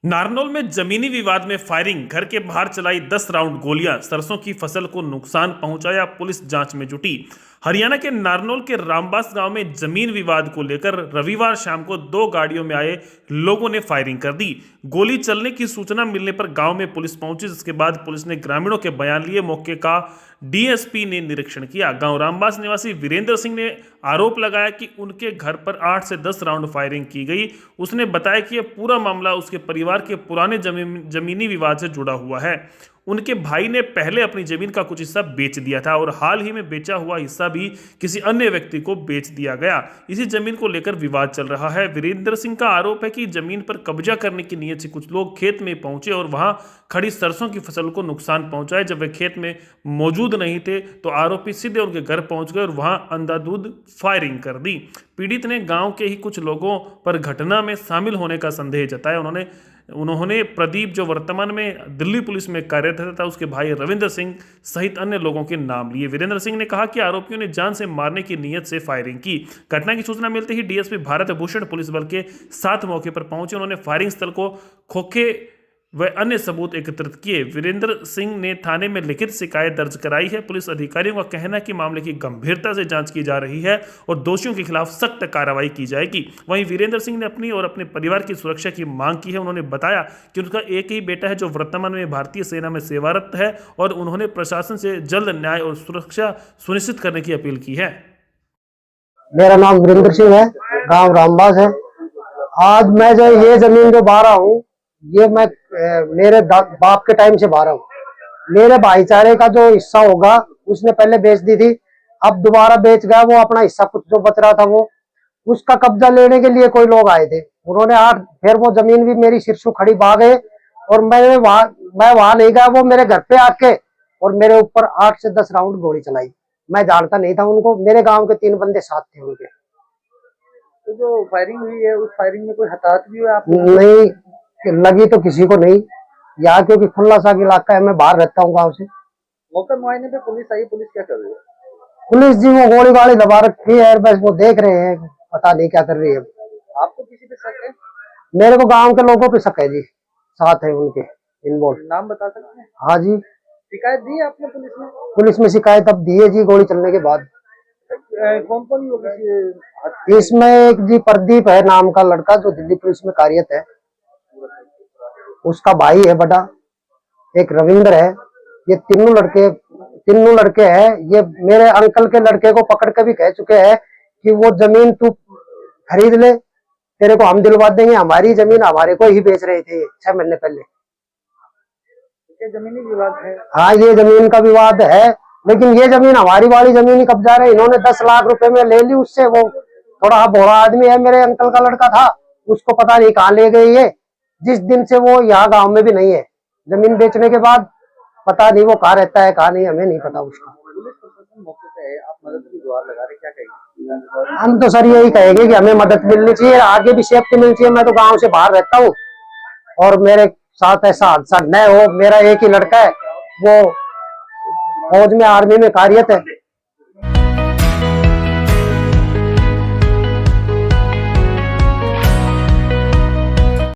नारनौल में जमीनी विवाद में फायरिंग, घर के बाहर चलाई 10 राउंड गोलियां, सरसों की फसल को नुकसान पहुंचाया, पुलिस जांच में जुटी। हरियाणा के नारनौल के रामबास गांव में जमीन विवाद को लेकर रविवार शाम को 2 गाड़ियों में आए लोगों ने फायरिंग कर दी। गोली चलने की सूचना मिलने पर गांव में पुलिस पहुंची, जिसके बाद पुलिस ने ग्रामीणों के बयान लिए। मौके का डीएसपी ने निरीक्षण किया। गांव रामबास निवासी वीरेंद्र सिंह ने आरोप लगाया कि उनके घर पर 8 से 10 राउंड फायरिंग की गई। उसने बताया कि यह पूरा मामला उसके परिवार के पुराने जमीनी विवाद से जुड़ा हुआ है। उनके भाई ने पहले अपनी जमीन का कुछ हिस्सा बेच दिया था और हाल ही में बेचा हुआ हिस्सा भी किसी अन्य व्यक्ति को बेच दिया गया। इसी जमीन को लेकर विवाद चल रहा है। वीरेंद्र सिंह का आरोप है कि जमीन पर कब्जा करने की नीयत से कुछ लोग खेत में पहुंचे और वहां खड़ी सरसों की फसल को नुकसान पहुंचाए। जब वे खेत में मौजूद नहीं थे तो आरोपी सीधे उनके घर पहुंच गए और वहां अंधाधुंध फायरिंग कर दी। पीड़ित ने गांव के ही कुछ लोगों पर घटना में शामिल होने का संदेह जताया। उन्होंने प्रदीप, जो वर्तमान में दिल्ली पुलिस में कार्यरत था, उसके भाई रविंद्र सिंह सहित अन्य लोगों के नाम लिए। वीरेंद्र सिंह ने कहा कि आरोपियों ने जान से मारने की नीयत से फायरिंग की। घटना की सूचना मिलते ही डीएसपी भारत भूषण पुलिस बल के साथ मौके पर पहुंचे। उन्होंने फायरिंग स्थल को खोखे व अन्य सबूत एकत्रित किए। वीरेंद्र सिंह ने थाने में लिखित शिकायत दर्ज कराई है। पुलिस अधिकारियों का कहना है कि मामले की गंभीरता से जांच की जा रही है और दोषियों के खिलाफ सख्त कार्रवाई की जाएगी। वहीं वीरेंद्र सिंह ने अपनी और अपने परिवार की सुरक्षा की मांग की है। उन्होंने बताया कि उनका एक ही बेटा है जो वर्तमान में भारतीय सेना में सेवारत है और उन्होंने प्रशासन से जल्द न्याय और सुरक्षा सुनिश्चित करने की अपील की है। मेरा नाम वीरेंद्र सिंह है, गांव रामबास है। आज मैं जो ये जमीन जो बाहर हूँ, ये मैं मेरे बाप के टाइम से बाहर हूँ। मेरे भाईचारे का जो हिस्सा होगा उसने पहले बेच दी थी, अब दोबारा बेच गया। वो अपना हिस्सा कुछ जो बच रहा था वो उसका कब्जा लेने के लिए कोई लोग आए थे। उन्होंने फिर वो जमीन भी मेरी सिरसों खड़ी बा गए और मैं वहां नहीं गया। वो मेरे घर पे आके और मेरे ऊपर 8 से 10 राउंड गोली चलाई। मैं जानता नहीं था उनको। मेरे गांव के 3 बंदे साथ थे उनके। तो जो फायरिंग हुई है उस फायरिंग में कोई हताहत भी हुआ? नहीं लगी तो किसी को नहीं। यहाँ क्योंकि खुला सा इलाका है, मैं बाहर रहता हूँ गाँव से। मौका मुआयने पे पुलिस आई, पुलिस क्या कर रही है? पुलिस जी वो गोली गाड़ी दबा रखी है, बस वो देख रहे हैं, पता नहीं क्या कर रही है। आपको किसी पे शक है? मेरे को गांव के लोगों पे शक है जी, साथ है उनके इन्वॉल्व। नाम बता सकते हैं? हाँ जी। शिकायत दी है आपने पुलिस में? पुलिस में शिकायत अब दी है जी, गोली चलने के बाद। कौन कौन लोग इसमें एक जी प्रदीप है नाम का लड़का जो दिल्ली पुलिस में कार्यरत है, उसका भाई है बड़ा, एक रविंद्र है। ये तीनों लड़के हैं। ये मेरे अंकल के लड़के को पकड़ के भी कह चुके हैं कि वो जमीन तू खरीद ले, तेरे को हम दिलवा देंगे। हमारी जमीन हमारे को ही बेच रहे थे 6 महीने पहले। जमीनी विवाद है? हाँ, ये जमीन का विवाद है, लेकिन ये जमीन हमारी वाली जमीन ही कब्जा रहे। इन्होंने 10 लाख रुपए में ले ली उससे। वो थोड़ा भोला आदमी है, मेरे अंकल का लड़का था, उसको पता नहीं कहाँ ले गई है। जिस दिन से वो यहाँ गांव में भी नहीं है, जमीन बेचने के बाद पता नहीं वो कहाँ रहता है कहाँ नहीं, हमें नहीं पता उसका। पुलिस प्रशासन मौके पे है, आप मदद की गुहार लगा रहे, क्या कहेंगे? हम तो सर यही कहेंगे कि हमें मदद मिलनी चाहिए, आगे भी सेफ्टी मिलनी चाहिए। मैं तो गांव से बाहर रहता हूँ और मेरे साथ ऐसा हादसा न हो। मेरा एक ही लड़का है, वो फौज में आर्मी में कार्यरत है।